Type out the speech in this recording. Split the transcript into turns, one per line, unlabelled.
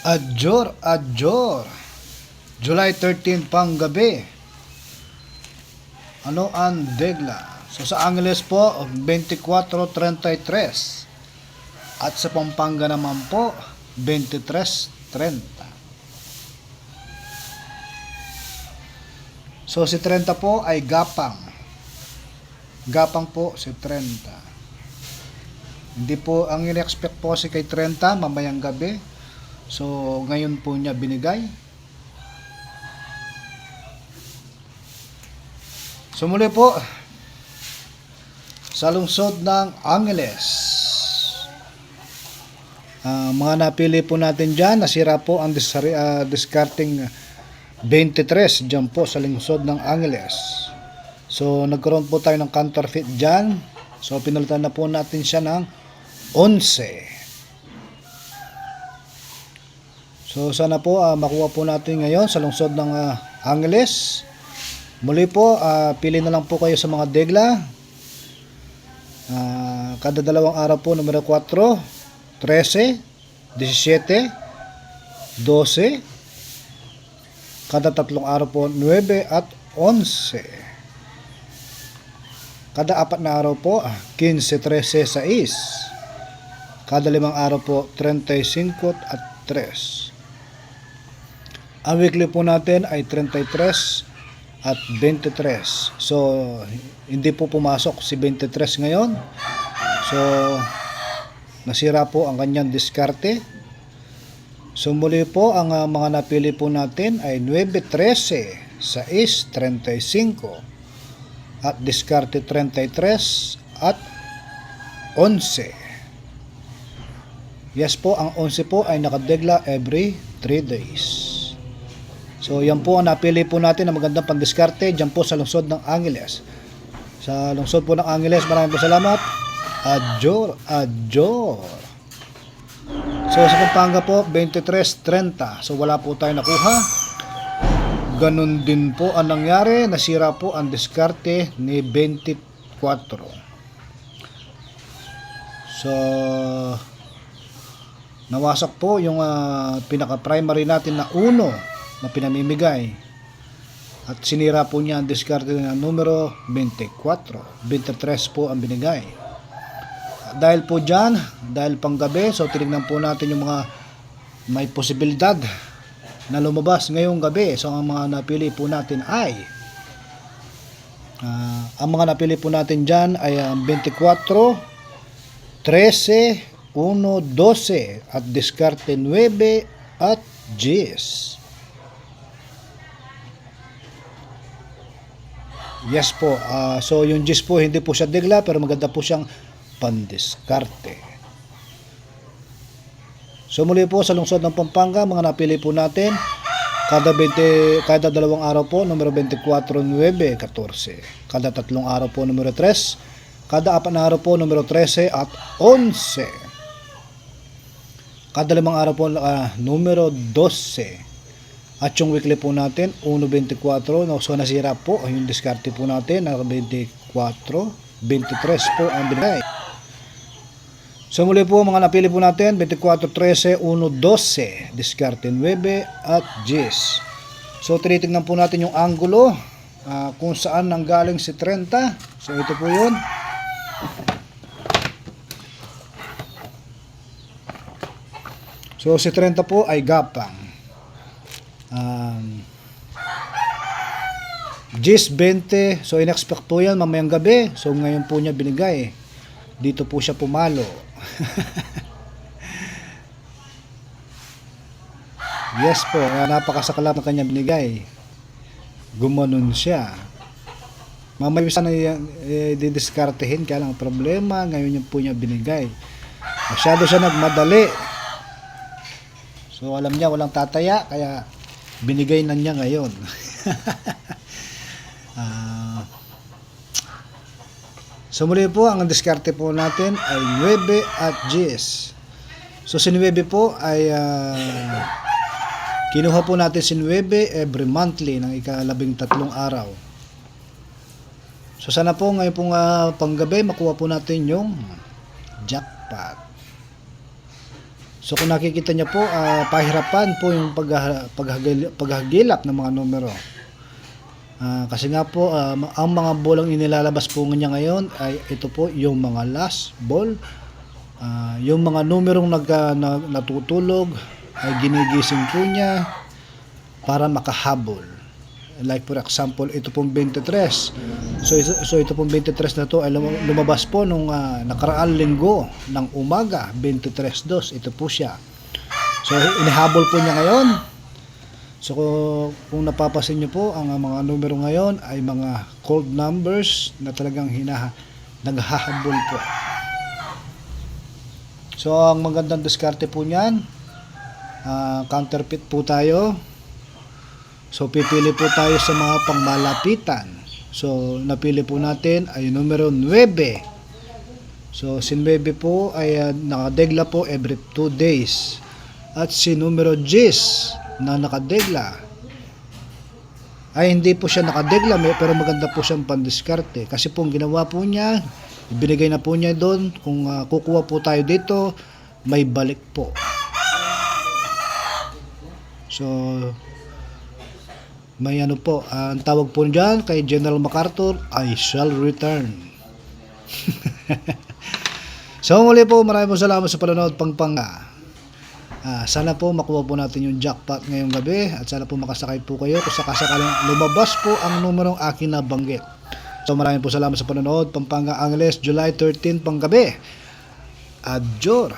Adjor, Adjor. July 13 pang gabi. Ano ang degla? So sa Angeles po, 24:33. At sa Pampanga naman po, 23:30. So si 30 po ay gapang. Gapang po si 30. Hindi po ang in-expect po si kay 30 mamayang gabi. So ngayon po niya binigay. So muli po sa lungsod ng Angeles. Mga napili po natin dyan, nasira po ang discarding 23 dyan po sa lungsod ng Angeles. So nagkaroon po tayo ng counterfeit dyan. So pinalitan na po natin siya ng 11. So sana po makuha po natin ngayon sa lungsod ng Angeles. Muli po, pili na lang po kayo sa mga degla. Kada dalawang araw po, numero 4, 13, 17, 12. Kada tatlong araw po, 9 at 11. Kada apat na araw po, 15, 13, 6. Kada limang araw po, 35 at 3. Ang weekly po natin ay 33 at 23. So hindi po pumasok si 23 ngayon. So nasira po ang kanyang diskarte. So muli po ang mga napili po natin ay 9, 13, 6, 35 at diskarte 33 at 11. Yes po, ang 11 po ay nakadegla every 3 days. So yan po ang napili po natin na magandang pandiskarte dyan po sa lungsod ng Angeles. Sa lungsod po ng Angeles, maraming po salamat. Adjor, Adjor. So sa Pampanga po, 23:30. So wala po tayo nakuha. Ganun din po ang nangyari. Nasira po ang diskarte ni 24. So nawasak po yung pinaka-primary natin na 1 na pinamimigay. At sinira po niya ang diskarte ng numero 24. 23 po ang binigay. Dahil po dyan, dahil panggabi, so tinignan po natin yung mga may posibilidad na lumabas ngayong gabi. So ang mga napili po natin ay ang mga napili po natin dyan ay 24, 13, 1, 12 at diskarte 9 at 10. Yes po. So yung GIS po hindi po siya degla pero maganda po siyang pandiskarte. So muli po sa lungsod ng Pampanga, mga napili po natin kada dalawang araw po numero 24, 9, 14. Kada tatlong araw po numero 3. Kada apat na araw po numero 13 at 11. Kada limang araw po numero 12. At yung weekly po natin, 1.24. So nasira po yung diskarte po natin na 24, 23 po ang binigay. So muli po mga napili po natin, 24, 13, 1, 12. Diskarte 9 at 10. So tinitingnan po natin yung angulo kung saan nanggaling si 30. So ito po yun. So si 30 po ay gapang. 20, so in-expect po yan mamayang gabi. So ngayon po niya binigay. Dito po siya pumalo. Yes po, napakasaklap ng kanya binigay. Gumanon siya. Mamaya sana didiskartehin, kaya lang problema ngayon yung po niya binigay. Masyado siya nagmadali. So alam niya walang tataya, kaya binigay na niya ngayon. So muli po, ang diskarte po natin ay 9 at 10. So si 9 po ay kinuha po natin si 9 every monthly ng ika-13 araw. So sana po ngayon pong panggabi makuha po natin yung jackpot. So kung nakikita niyo po, pahirapan po yung paghagilap ng mga numero. Kasi nga po, ang mga bolang inilalabas po niya ngayon ay ito po yung mga last ball. Yung mga numerong natutulog ay ginigising po niya para makahabol. Like for example, ito pong 23. So ito pong 23 na to ay lumabas po nung nakaraang linggo ng umaga, 23/2. Ito po siya. So inihabol po niya ngayon. So kung napapasin niyo po, ang mga numero ngayon ay mga cold numbers na talagang naghahabol po. So ang magandang diskarte po niyan, counterfeit po tayo. So pipili po tayo sa mga pangmalapitan. So napili po natin ay numero 9. So si 9 po ay nakadegla po every 2 days. At si numero 10 na nakadegla ay hindi po siya nakadegla, pero maganda po siyang pandiskarte. Kasi po ginawa po niya, ibinigay na po niya doon, kung kukuha po tayo dito, may balik po. So may ano po, ang tawag po dyan kay General MacArthur, I shall return. So muli po, maraming salamat sa panonood, Pangpanga. Sana po makuha po natin yung jackpot ngayong gabi, at sana po makasakay po kayo kung sakasakaling lumabas po ang numerong akin na banggit. So maraming po salamat sa panonood, Pampanga Angeles, July 13 panggabi. Adjor.